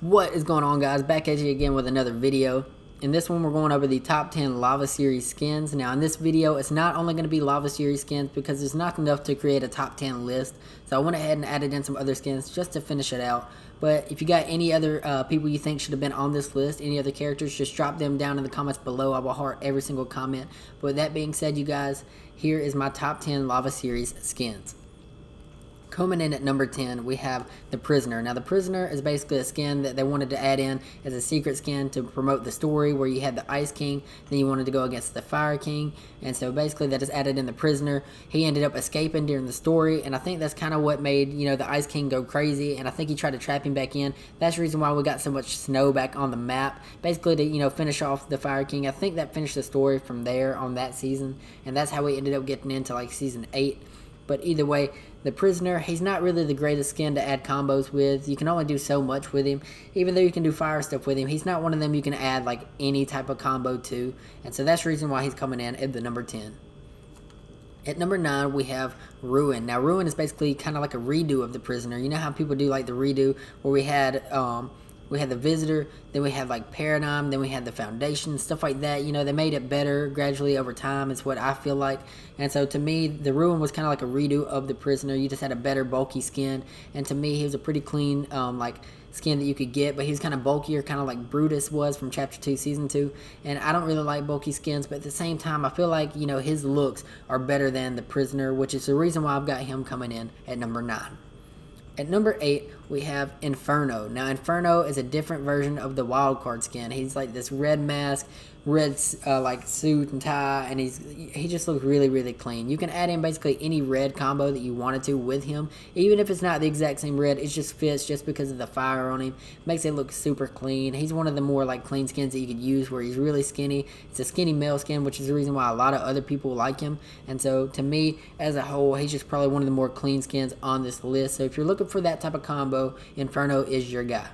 What is going on, guys? Back at you again with another video. In this one, we're going over the top 10 Lava Series skins. Now, in this video, it's not only going to be Lava Series skins because there's not enough to create a top 10 list. So I went ahead and added in some other skins just to finish it out. But if you got any other people you think should have been on this list, any other characters, just drop them down in the comments below. I will heart every single comment. But with that being said, you guys, here is my top 10 Lava Series skins. Coming in at number 10, we have the Prisoner. Now, the Prisoner is basically a skin that they wanted to add in as a secret skin to promote the story, where you had the Ice King, then you wanted to go against the Fire King, and so basically that is added in the Prisoner. He ended up escaping during the story, and I think that's kind of what made, the Ice King go crazy, and I think he tried to trap him back in. That's the reason why we got so much snow back on the map, basically to, finish off the Fire King. I think that finished the story from there on that season, and that's how we ended up getting into, like, Season 8. But either way, the Prisoner, he's not really the greatest skin to add combos with. You can only do so much with him. Even though you can do fire stuff with him, he's not one of them you can add like any type of combo to. And so that's the reason why he's coming in at the number 10. At number 9, we have Ruin. Now, Ruin is basically kind of like a redo of the Prisoner. You know how people do like the redo where we had the Visitor, then we had like Paradigm, then we had the Foundation, stuff like that. They made it better gradually over time, is what I feel like. And so to me, the Ruin was kind of like a redo of the Prisoner. You just had a better bulky skin, and to me, he was a pretty clean skin that you could get, but he was kind of bulkier, kind of like Brutus was from Chapter 2, Season 2, and I don't really like bulky skins, but at the same time, I feel like, his looks are better than the Prisoner, which is the reason why I've got him coming in at number 9. At number 8, we have Inferno. Now, Inferno is a different version of the wildcard skin. He's like this red mask, red suit and tie, and he just looks really, really clean. You can add in basically any red combo that you wanted to with him, even if it's not the exact same red. It just fits just because of the fire on him. Makes it look super clean. He's one of the more like clean skins that you could use, where he's really skinny. It's a skinny male skin, which is the reason why a lot of other people like him. And so to me, as a whole, he's just probably one of the more clean skins on this list. So if you're looking for that type of combo, Inferno is your guy.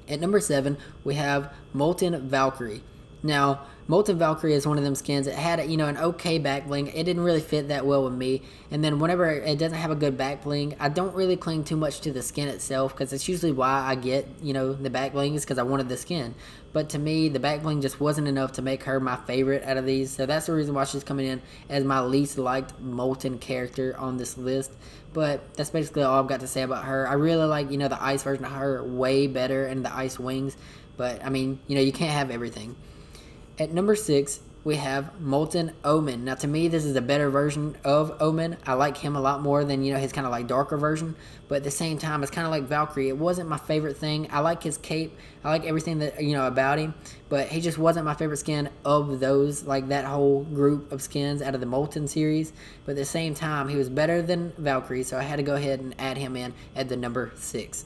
At number 7, we have Molten Valkyrie. Now, Molten Valkyrie is one of them skins that had, an okay back bling. It didn't really fit that well with me. And then whenever it doesn't have a good back bling, I don't really cling too much to the skin itself, because it's usually why I get, the back bling, is because I wanted the skin. But to me, the back bling just wasn't enough to make her my favorite out of these. So that's the reason why she's coming in as my least liked Molten character on this list. But that's basically all I've got to say about her. I really like, the ice version of her way better, and the ice wings. But, I mean, you can't have everything. At number 6, we have Molten Omen. Now, to me, this is a better version of Omen. I like him a lot more than, his kind of like darker version. But at the same time, it's kind of like Valkyrie. It wasn't my favorite thing. I like his cape. I like everything that, about him. But he just wasn't my favorite skin of those, like that whole group of skins out of the Molten series. But at the same time, he was better than Valkyrie. So I had to go ahead and add him in at the number 6.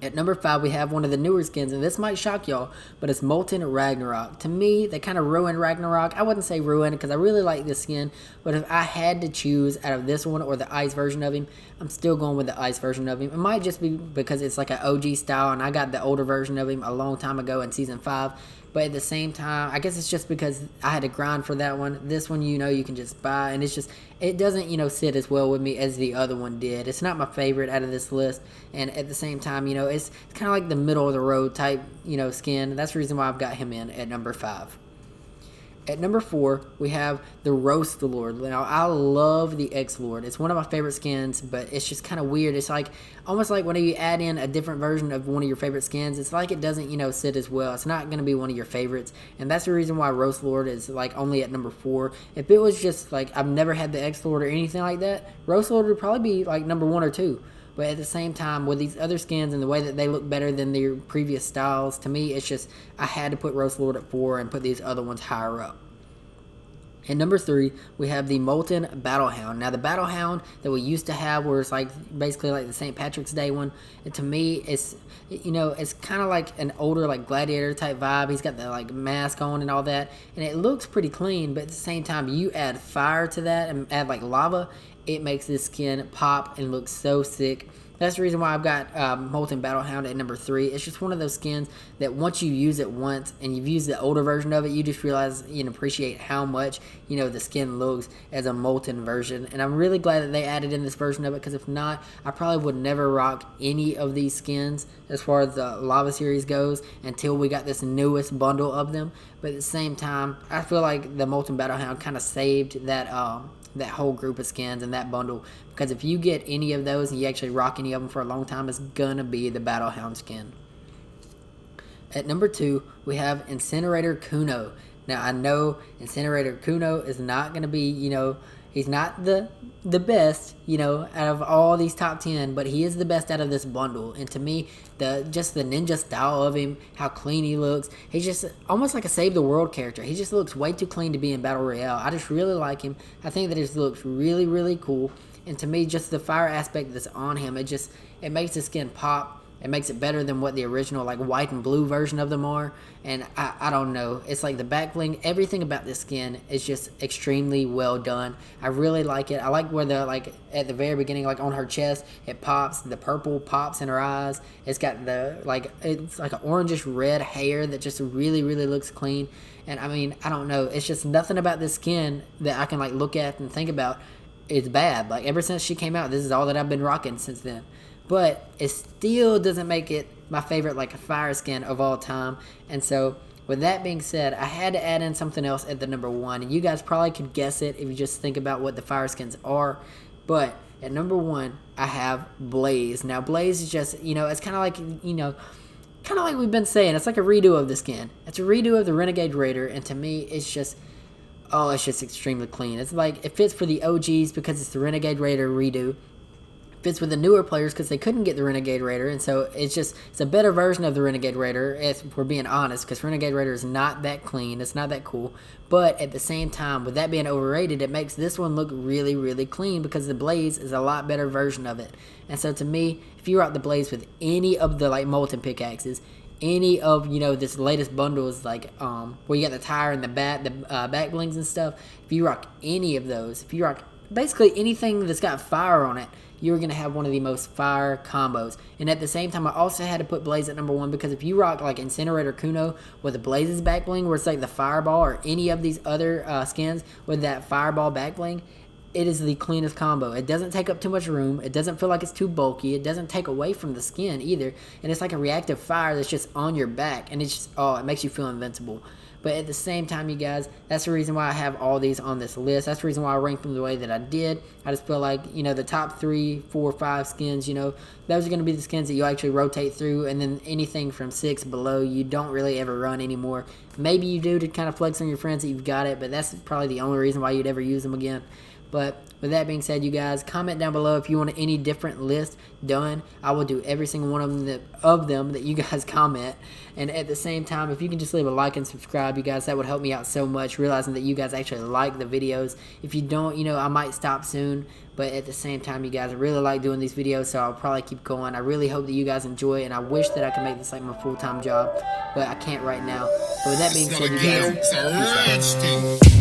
At number 5, we have one of the newer skins, and this might shock y'all, but it's Molten Ragnarok. To me, they kind of ruined Ragnarok. I wouldn't say ruined, because I really like this skin, but if I had to choose out of this one or the ice version of him, I'm still going with the ice version of him. It might just be because it's like an OG style, and I got the older version of him a long time ago in Season 5, but at the same time, I guess it's just because I had to grind for that one. This one, you can just buy, and it doesn't, sit as well with me as the other one did. It's not my favorite out of this list, and at the same time, it's kind of like the middle of the road type, skin. That's the reason why I've got him in at number 5. At number 4, we have the Roast Lord. Now, I love the X-Lord. It's one of my favorite skins, but it's just kind of weird. It's like almost like when you add in a different version of one of your favorite skins, it's like it doesn't, sit as well. It's not going to be one of your favorites, and that's the reason why Roast Lord is like only at number 4. If it was just like I've never had the X-Lord or anything like that, Roast Lord would probably be like number 1 or 2. But at the same time, with these other skins and the way that they look better than their previous styles, to me, it's just I had to put Roast Lord at 4 and put these other ones higher up. At number 3, we have the Molten Battlehound. Now, the Battlehound that we used to have, where it's like basically like the St. Patrick's Day one, and to me, it's it's kind of like an older like gladiator type vibe. He's got the like mask on and all that, and it looks pretty clean. But at the same time, you add fire to that and add like lava, it makes this skin pop and look so sick. that's the reason why I've got Molten Hound at number 3. It's just one of those skins that once you use it once and you've used the older version of it, you just realize and appreciate how much the skin looks as a Molten version. And I'm really glad that they added in this version of it, because if not, I probably would never rock any of these skins as far as the Lava series goes until we got this newest bundle of them. But at the same time, I feel like the Molten Hound kind of saved that whole group of skins and that bundle, because if you get any of those and you actually rock any of them for a long time, it's gonna be the Hound skin. At number 2, we have Incinerator Kuno. Now, I know Incinerator Kuno is not gonna be, he's not the best, out of all these top 10, but he is the best out of this bundle. And to me, just the ninja style of him, how clean he looks, he's just almost like a Save the World character. He just looks way too clean to be in Battle Royale. I just really like him. I think that he looks really, really cool. And to me, just the fire aspect that's on him, it makes the skin pop. It makes it better than what the original white and blue version of them are. And I don't know. It's like the back bling. Everything about this skin is just extremely well done. I really like it. I like where at the very beginning, on her chest, it pops. The purple pops in her eyes. It's got it's like an orangish red hair that just really, really looks clean. And I mean, I don't know. It's just nothing about this skin that I can look at and think about is bad. Ever since she came out, this is all that I've been rocking since then. But it still doesn't make it my favorite fire skin of all time. And so with that being said, I had to add in something else at the number 1. And you guys probably could guess it if you just think about what the fire skins are. But at number 1, I have Blaze. Now Blaze is just, it's kind of like we've been saying, it's like a redo of the skin. It's a redo of the Renegade Raider. And to me, it's just extremely clean. It's it fits for the OGs because it's the Renegade Raider redo. Fits with the newer players because they couldn't get the Renegade Raider, and so it's a better version of the Renegade Raider, if we're being honest, because Renegade Raider is not that clean, it's not that cool. But at the same time, with that being overrated, it makes this one look really, really clean, because the Blaze is a lot better version of it. And so to me, if you rock the Blaze with any of the Molten pickaxes, any of this latest bundles, where you got the tire and the back blings and stuff, if you rock any of those, if you rock basically anything that's got fire on it, you're going to have one of the most fire combos. And at the same time, I also had to put Blaze at number 1, because if you rock Incinerator Kuno with the Blaze's back bling, where it's the fireball, or any of these other skins with that fireball back bling, it is the cleanest combo. It doesn't take up too much room. It doesn't feel like it's too bulky. It doesn't take away from the skin either. And it's like a reactive fire that's just on your back, and it's just, it makes you feel invincible. But at the same time, you guys, that's the reason why I have all these on this list. That's the reason why I ranked them the way that I did. I just feel like, the top 3, 4, 5 skins, those are going to be the skins that you actually rotate through. And then anything from 6 below, you don't really ever run anymore. Maybe you do to kind of flex on your friends that you've got it, but that's probably the only reason why you'd ever use them again. But with that being said, you guys, comment down below if you want any different list done. I will do every single one of them that you guys comment. And at the same time, if you can just leave a like and subscribe, you guys, that would help me out so much, realizing that you guys actually like the videos. If you don't, I might stop soon. But at the same time, you guys, I really like doing these videos, so I'll probably keep going. I really hope that you guys enjoy, and I wish that I could make this my full-time job, but I can't right now. But with that being said, you guys, peace out.